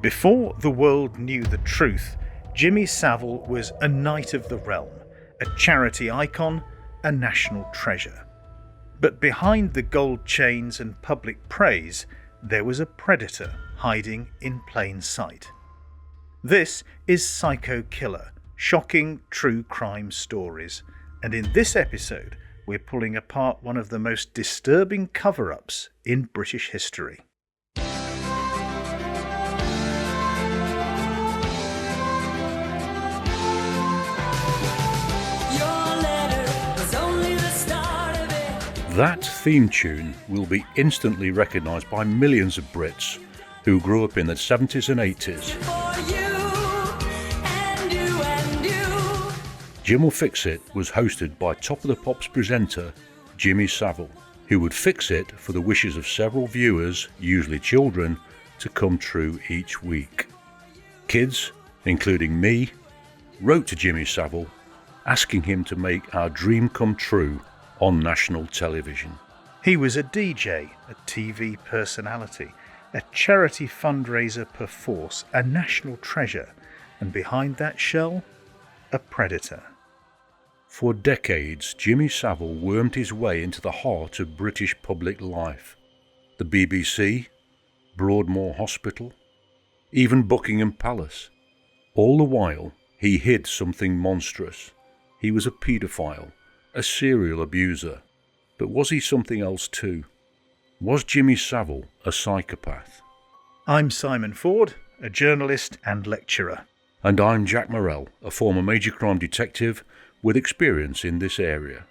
Before the world knew the truth, Jimmy Savile was a knight of the realm, a charity icon, a national treasure. But behind the gold chains and public praise, there was a predator hiding in plain sight. This is Psycho Killer, shocking true crime stories, and in this episode we're pulling apart one of the most disturbing cover-ups in British history. That theme tune will be instantly recognised by millions of Brits who grew up in the 70s and 80s. Jim Will Fix It was hosted by Top of the Pops presenter Jimmy Savile, who would fix it for the wishes of several viewers, usually children, to come true each week. Kids, including me, wrote to Jimmy Savile asking him to make our dream come true on national television. He was a DJ, a TV personality, a charity fundraiser perforce, a national treasure, and behind that shell, a predator. For decades, Jimmy Savile wormed his way into the heart of British public life. The BBC, Broadmoor Hospital, even Buckingham Palace. All the while, he hid something monstrous. He was a paedophile, a serial abuser. But was he something else too? Was Jimmy Savile a psychopath? I'm Simon Ford, a journalist and lecturer. And I'm Jack Morrell, a former major crime detective with experience in this area.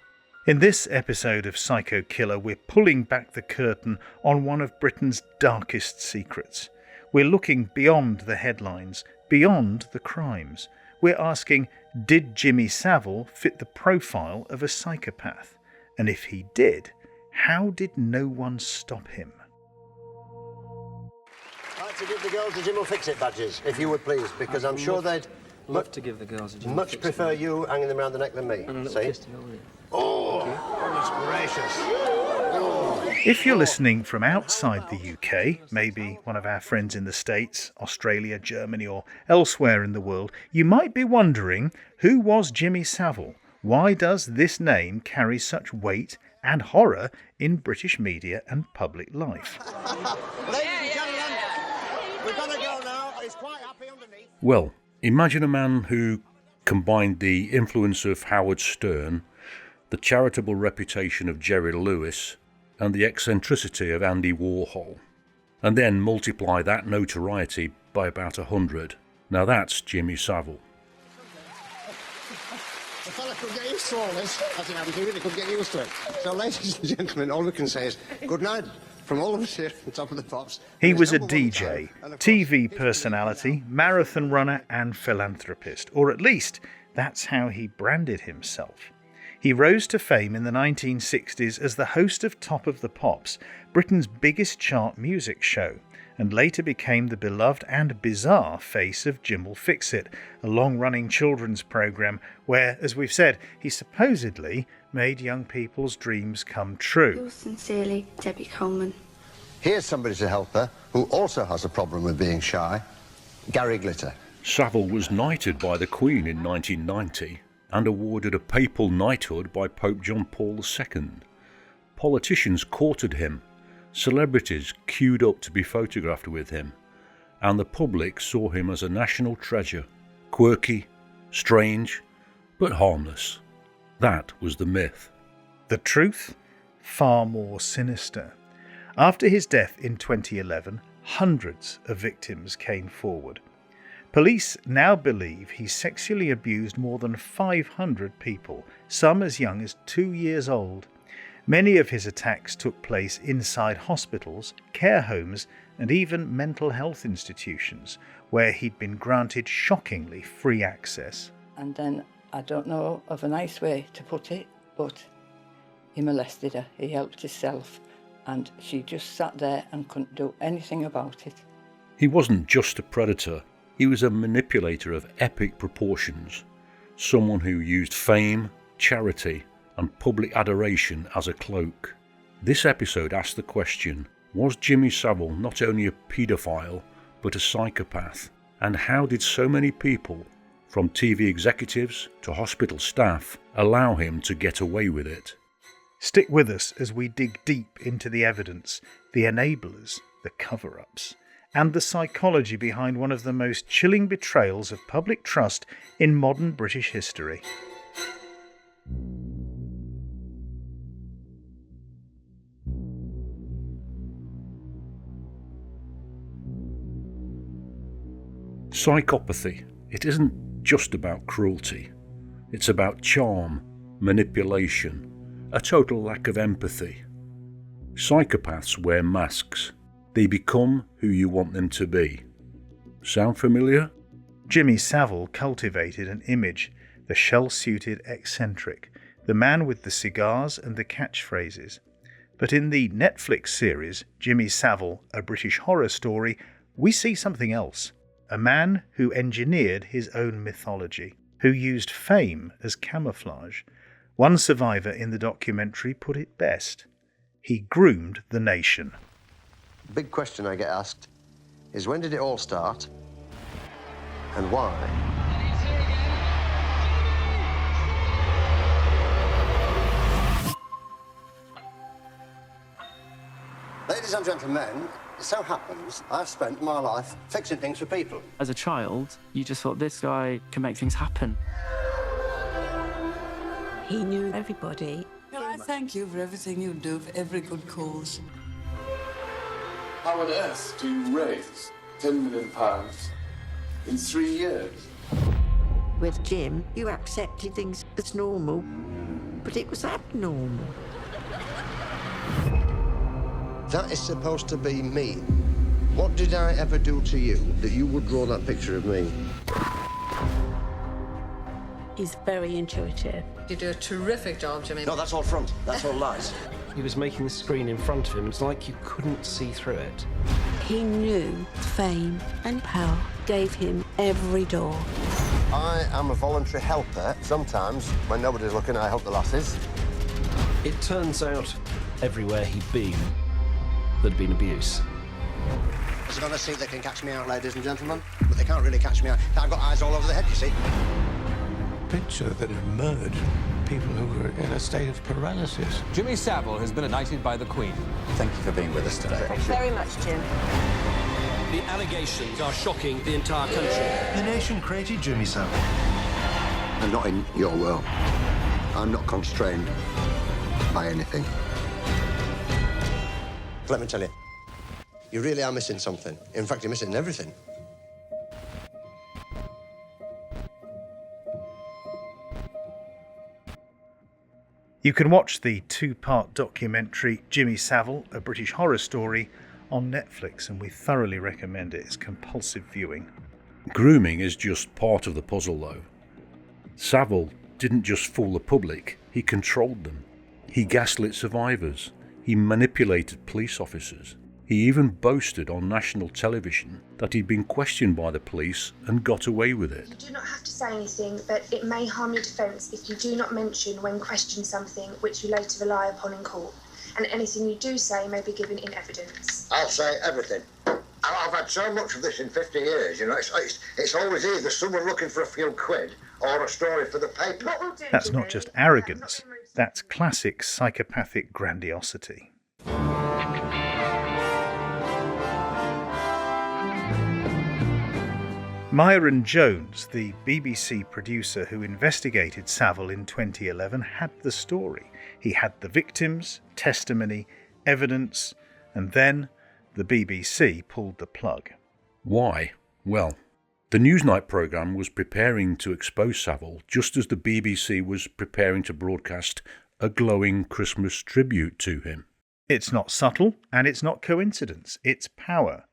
In this episode of Psycho Killer, we're pulling back the curtain on one of Britain's darkest secrets. We're looking beyond the headlines, beyond the crimes. We're asking, did Jimmy Savile fit the profile of a psychopath? And if he did, how did no one stop him? I'd like to give the girls the Jim Will Fix It badges, if you would please, because I'm sure they'd love to give the girls a Jim Will much Fix It prefer badge. you hanging them around the neck than me. And a little See? kiss to go with it. Oh, that's gracious. If you're listening from outside the UK, maybe one of our friends in the States, Australia, Germany, or elsewhere in the world, you might be wondering, who was Jimmy Savile? Why does this name carry such weight and horror in British media and public life? Ladies and gentlemen, we've got to go now. It's quite happy underneath. Well, imagine a man who combined the influence of Howard Stern, the charitable reputation of Jerry Lewis, and the eccentricity of Andy Warhol, and then multiply that notoriety by about 100. Now that's Jimmy Savile. The fella could get used to all this. As it happened, he really could get used to it. So, ladies and gentlemen, all we can say is good night from all of us here at Top of the Pops. He was a DJ, TV personality, marathon runner and philanthropist, or at least that's how he branded himself. He rose to fame in the 1960s as the host of Top of the Pops, Britain's biggest chart music show, and later became the beloved and bizarre face of Jim Will Fix It, a long-running children's programme where, as we've said, he supposedly made young people's dreams come true. Yours sincerely, Debbie Coleman. Here's somebody to help her who also has a problem with being shy, Gary Glitter. Savile was knighted by the Queen in 1990 and awarded a papal knighthood by Pope John Paul II. Politicians courted him, celebrities queued up to be photographed with him, and the public saw him as a national treasure, quirky, strange, but harmless. That was the myth. The truth? Far more sinister. After his death in 2011, hundreds of victims came forward. Police now believe he sexually abused more than 500 people, some as young as 2 years old. Many of his attacks took place inside hospitals, care homes, and even mental health institutions, where he'd been granted shockingly free access. And then, I don't know of a nice way to put it, but he molested her, he helped himself, and she just sat there and couldn't do anything about it. He wasn't just a predator. He was a manipulator of epic proportions, someone who used fame, charity, and public adoration as a cloak. This episode asked the question, was Jimmy Savile not only a paedophile, but a psychopath? And how did so many people, from TV executives to hospital staff, allow him to get away with it? Stick with us as we dig deep into the evidence, the enablers, the cover-ups, and the psychology behind one of the most chilling betrayals of public trust in modern British history. Psychopathy. It isn't just about cruelty. It's about charm, manipulation, a total lack of empathy. Psychopaths wear masks. They become who you want them to be. Sound familiar? Jimmy Savile cultivated an image, the shell-suited eccentric, the man with the cigars and the catchphrases. But in the Netflix series, Jimmy Savile, A British Horror Story, we see something else. A man who engineered his own mythology, who used fame as camouflage. One survivor in the documentary put it best. He groomed the nation. Big question I get asked is, when did it all start and why? Ladies and gentlemen, it so happens I've spent my life fixing things for people. As a child, you just thought this guy can make things happen. He knew everybody. Can I thank you for everything you do for every good cause? How on earth do you raise £10 million in 3 years? With Jim, you accepted things as normal, but it was abnormal. That is supposed to be me. What did I ever do to you that you would draw that picture of me? He's very intuitive. You do a terrific job, Jimmy. No, that's all front. That's all lies. He was making the screen in front of him. It's like you couldn't see through it. He knew fame and power gave him every door. I am a voluntary helper. Sometimes, when nobody's looking, I help the lasses. It turns out everywhere he'd been, there'd been abuse. As you're going to see, they can catch me out, ladies and gentlemen, but they can't really catch me out. I've got eyes all over the head, you see. Picture that emerged, people who were in a state of paralysis. Jimmy Savile has been knighted by the Queen. Thank you for being with us today. Thanks very much, Jim. The allegations are shocking the entire country. The nation created Jimmy Savile. I'm not in your world. I'm not constrained by anything. Let me tell you, you really are missing something. In fact, you're missing everything. You can watch the 2-part documentary Jimmy Savile, A British Horror Story on Netflix, and we thoroughly recommend it. It's compulsive viewing. Grooming is just part of the puzzle, though. Savile didn't just fool the public, he controlled them. He gaslit survivors. He manipulated police officers. He even boasted on national television that he'd been questioned by the police and got away with it. You do not have to say anything, but it may harm your defence if you do not mention when questioned something which you later rely upon in court, and anything you do say may be given in evidence. I'll say everything. I've had so much of this in 50 years, you know. It's always either someone looking for a few quid or a story for the paper. That's not just arrogance, that's classic psychopathic grandiosity. Myron Jones, the BBC producer who investigated Savile in 2011, had the story. He had the victims, testimony, evidence, and then the BBC pulled the plug. Why? Well, the Newsnight programme was preparing to expose Savile just as the BBC was preparing to broadcast a glowing Christmas tribute to him. It's not subtle, and it's not coincidence. It's power.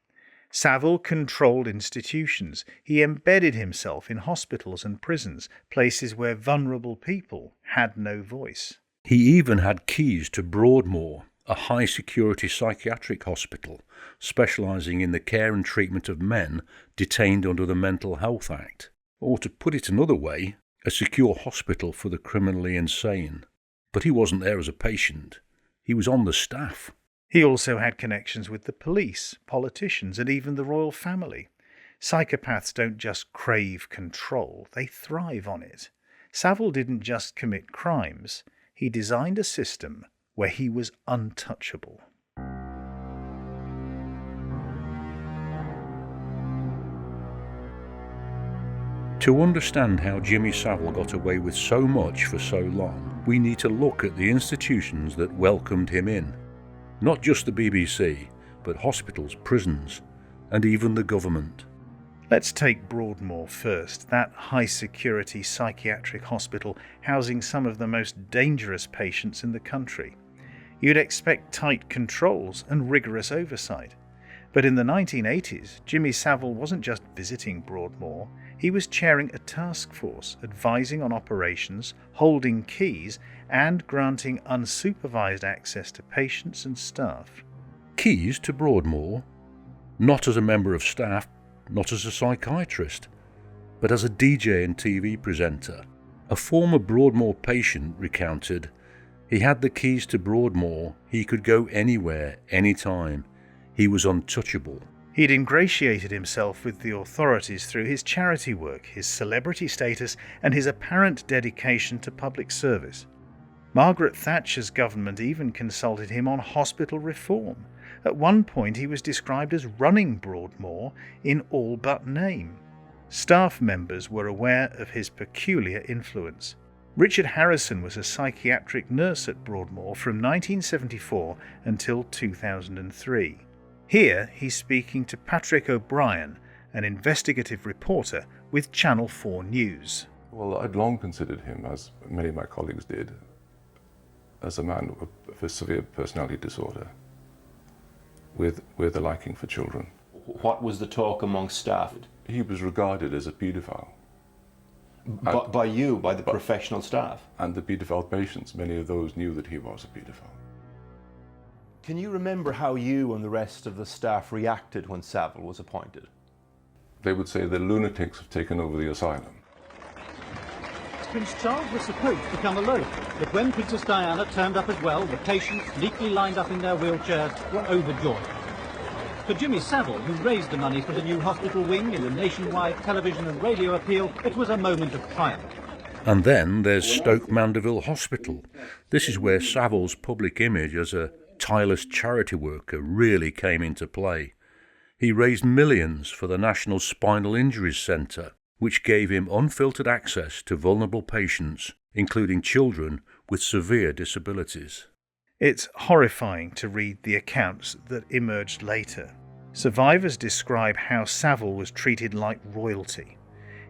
Savile controlled institutions. He embedded himself in hospitals and prisons, places where vulnerable people had no voice. He even had keys to Broadmoor, a high-security psychiatric hospital specialising in the care and treatment of men detained under the Mental Health Act, or to put it another way, a secure hospital for the criminally insane. But he wasn't there as a patient. He was on the staff. He also had connections with the police, politicians, and even the royal family. Psychopaths don't just crave control, they thrive on it. Savile didn't just commit crimes, he designed a system where he was untouchable. To understand how Jimmy Savile got away with so much for so long, we need to look at the institutions that welcomed him in. Not just the BBC, but hospitals, prisons, and even the government. Let's take Broadmoor first, that high-security psychiatric hospital housing some of the most dangerous patients in the country. You'd expect tight controls and rigorous oversight. But in the 1980s, Jimmy Savile wasn't just visiting Broadmoor, he was chairing a task force, advising on operations, holding keys, and granting unsupervised access to patients and staff. Keys to Broadmoor? Not as a member of staff, not as a psychiatrist, but as a DJ and TV presenter. A former Broadmoor patient recounted, he had the keys to Broadmoor, he could go anywhere, anytime. He was untouchable. He'd ingratiated himself with the authorities through his charity work, his celebrity status, and his apparent dedication to public service. Margaret Thatcher's government even consulted him on hospital reform. At one point he was described as running Broadmoor in all but name. Staff members were aware of his peculiar influence. Richard Harrison was a psychiatric nurse at Broadmoor from 1974 until 2003. Here he's speaking to Patrick O'Brien, an investigative reporter with Channel 4 News. Well, I'd long considered him, as many of my colleagues did, as a man with a severe personality disorder, with a liking for children. What was the talk among staff? He was regarded as a paedophile. By you, by the professional staff? And the paedophile patients, many of those knew that he was a paedophile. Can you remember how you and the rest of the staff reacted when Savile was appointed? They would say the lunatics have taken over the asylum. Prince Charles was supposed to come alone, but when Princess Diana turned up as well, the patients, neatly lined up in their wheelchairs, were overjoyed. For Jimmy Savile, who raised the money for the new hospital wing in a nationwide television and radio appeal, it was a moment of triumph. And then there's Stoke Mandeville Hospital. This is where Savile's public image as a tireless charity worker really came into play. He raised millions for the National Spinal Injuries Centre, which gave him unfiltered access to vulnerable patients, including children with severe disabilities. It's horrifying to read the accounts that emerged later. Survivors describe how Savile was treated like royalty.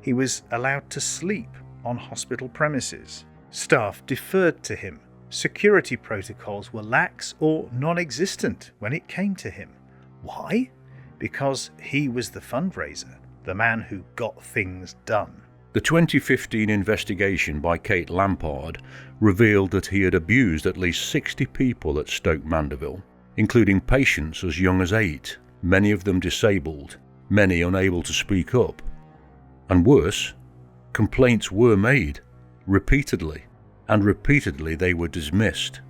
He was allowed to sleep on hospital premises. Staff deferred to him. Security protocols were lax or non-existent when it came to him. Why? Because he was the fundraiser, the man who got things done. The 2015 investigation by Kate Lampard revealed that he had abused at least 60 people at Stoke Mandeville, including patients as young as 8, many of them disabled, many unable to speak up. And worse, complaints were made, repeatedly, and repeatedly they were dismissed.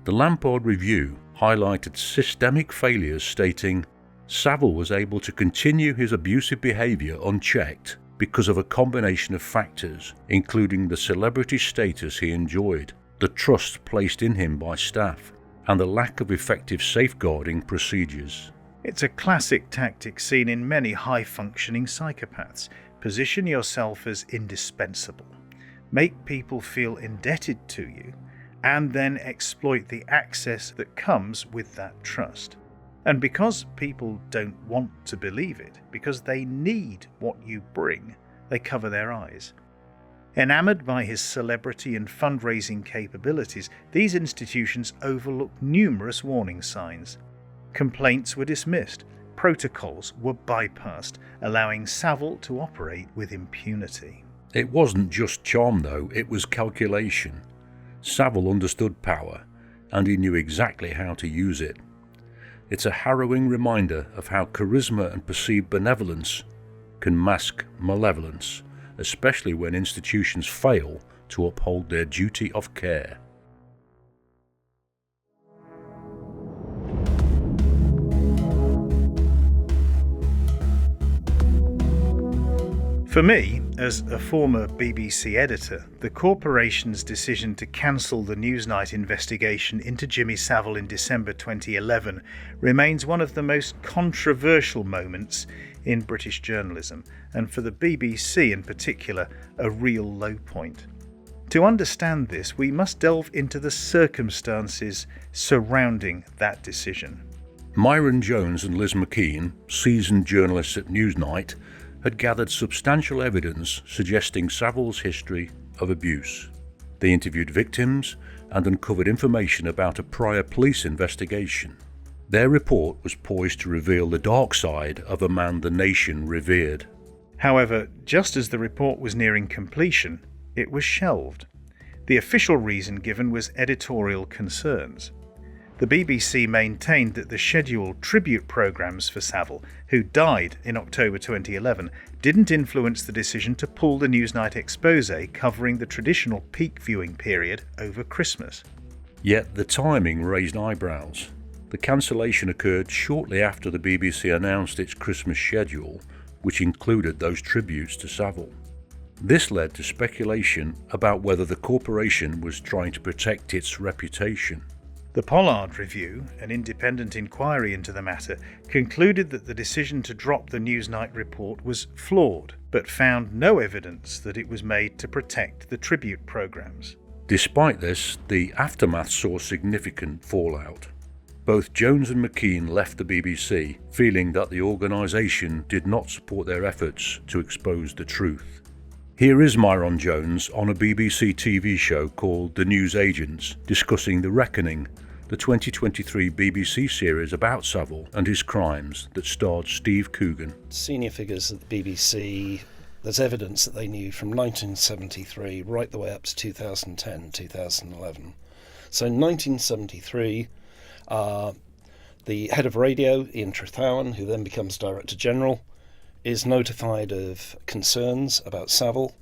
The Lampard review highlighted systemic failures, stating, Savile was able to continue his abusive behaviour unchecked because of a combination of factors, including the celebrity status he enjoyed, the trust placed in him by staff, and the lack of effective safeguarding procedures. It's a classic tactic seen in many high-functioning psychopaths. Position yourself as indispensable. Make people feel indebted to you, and then exploit the access that comes with that trust. And because people don't want to believe it, because they need what you bring, they cover their eyes. Enamoured by his celebrity and fundraising capabilities, these institutions overlooked numerous warning signs. Complaints were dismissed, protocols were bypassed, allowing Savile to operate with impunity. It wasn't just charm though, it was calculation. Savile understood power, and he knew exactly how to use it. It's a harrowing reminder of how charisma and perceived benevolence can mask malevolence, especially when institutions fail to uphold their duty of care. For me, as a former BBC editor, the corporation's decision to cancel the Newsnight investigation into Jimmy Savile in December 2011 remains one of the most controversial moments in British journalism, and for the BBC in particular, a real low point. To understand this, we must delve into the circumstances surrounding that decision. Myron Jones and Liz McKean, seasoned journalists at Newsnight, had gathered substantial evidence suggesting Savile's history of abuse. They interviewed victims and uncovered information about a prior police investigation. Their report was poised to reveal the dark side of a man the nation revered. However, just as the report was nearing completion, it was shelved. The official reason given was editorial concerns. The BBC maintained that the scheduled tribute programmes for Savile, who died in October 2011, didn't influence the decision to pull the Newsnight exposé covering the traditional peak viewing period over Christmas. Yet the timing raised eyebrows. The cancellation occurred shortly after the BBC announced its Christmas schedule, which included those tributes to Savile. This led to speculation about whether the corporation was trying to protect its reputation. The Pollard Review, an independent inquiry into the matter, concluded that the decision to drop the Newsnight report was flawed, but found no evidence that it was made to protect the tribute programmes. Despite this, the aftermath saw significant fallout. Both Jones and McKean left the BBC, feeling that the organisation did not support their efforts to expose the truth. Here is Myron Jones on a BBC TV show called The News Agents, discussing The Reckoning, the 2023 BBC series about Savile and his crimes that starred Steve Coogan. Senior figures at the BBC, there's evidence that they knew from 1973 right the way up to 2010, 2011. So in 1973, the head of radio, Ian Trethowan, who then becomes Director General, is notified of concerns about Savile.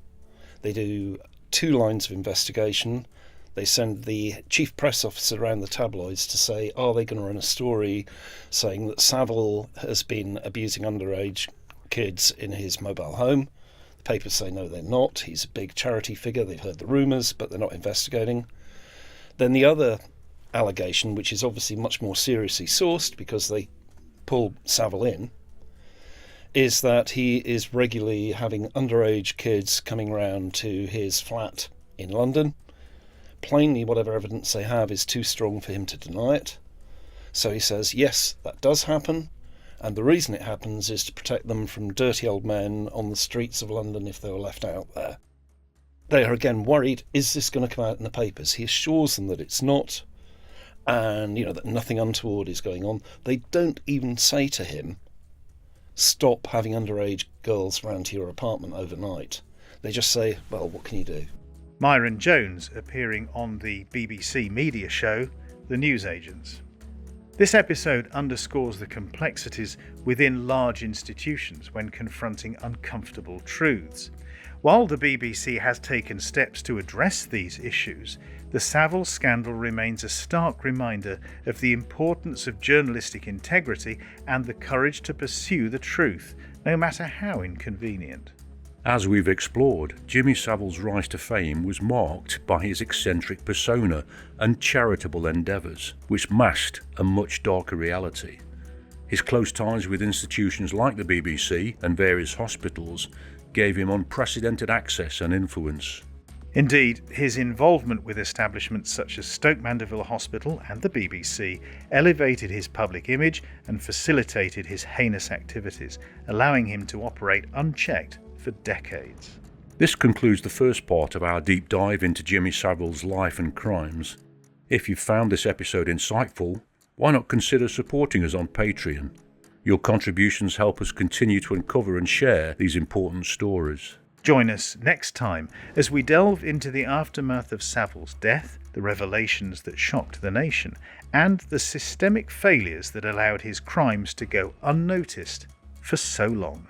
They do 2 lines of investigation. They send the chief press officer around the tabloids to say, are they going to run a story saying that Savile has been abusing underage kids in his mobile home? The papers say no, they're not. He's a big charity figure. They've heard the rumours, but they're not investigating. Then the other allegation, which is obviously much more seriously sourced because they pull Savile in, is that he is regularly having underage kids coming round to his flat in London. Plainly, whatever evidence they have is too strong for him to deny it. So he says, yes, that does happen, and the reason it happens is to protect them from dirty old men on the streets of London if they were left out there. They are again worried, is this going to come out in the papers? He assures them that it's not, and that nothing untoward is going on. They don't even say to him, stop having underage girls round to your apartment overnight. They just say, well, what can you do? Myron Jones appearing on the BBC media show The News Agents. This episode underscores the complexities within large institutions when confronting uncomfortable truths. While the BBC has taken steps to address these issues, the Savile scandal remains a stark reminder of the importance of journalistic integrity and the courage to pursue the truth, no matter how inconvenient. As we've explored, Jimmy Savile's rise to fame was marked by his eccentric persona and charitable endeavours, which masked a much darker reality. His close ties with institutions like the BBC and various hospitals gave him unprecedented access and influence. Indeed, his involvement with establishments such as Stoke Mandeville Hospital and the BBC elevated his public image and facilitated his heinous activities, allowing him to operate unchecked for decades. This concludes the first part of our deep dive into Jimmy Savile's life and crimes. If you found this episode insightful, why not consider supporting us on Patreon? Your contributions help us continue to uncover and share these important stories. Join us next time as we delve into the aftermath of Savile's death, the revelations that shocked the nation, and the systemic failures that allowed his crimes to go unnoticed for so long.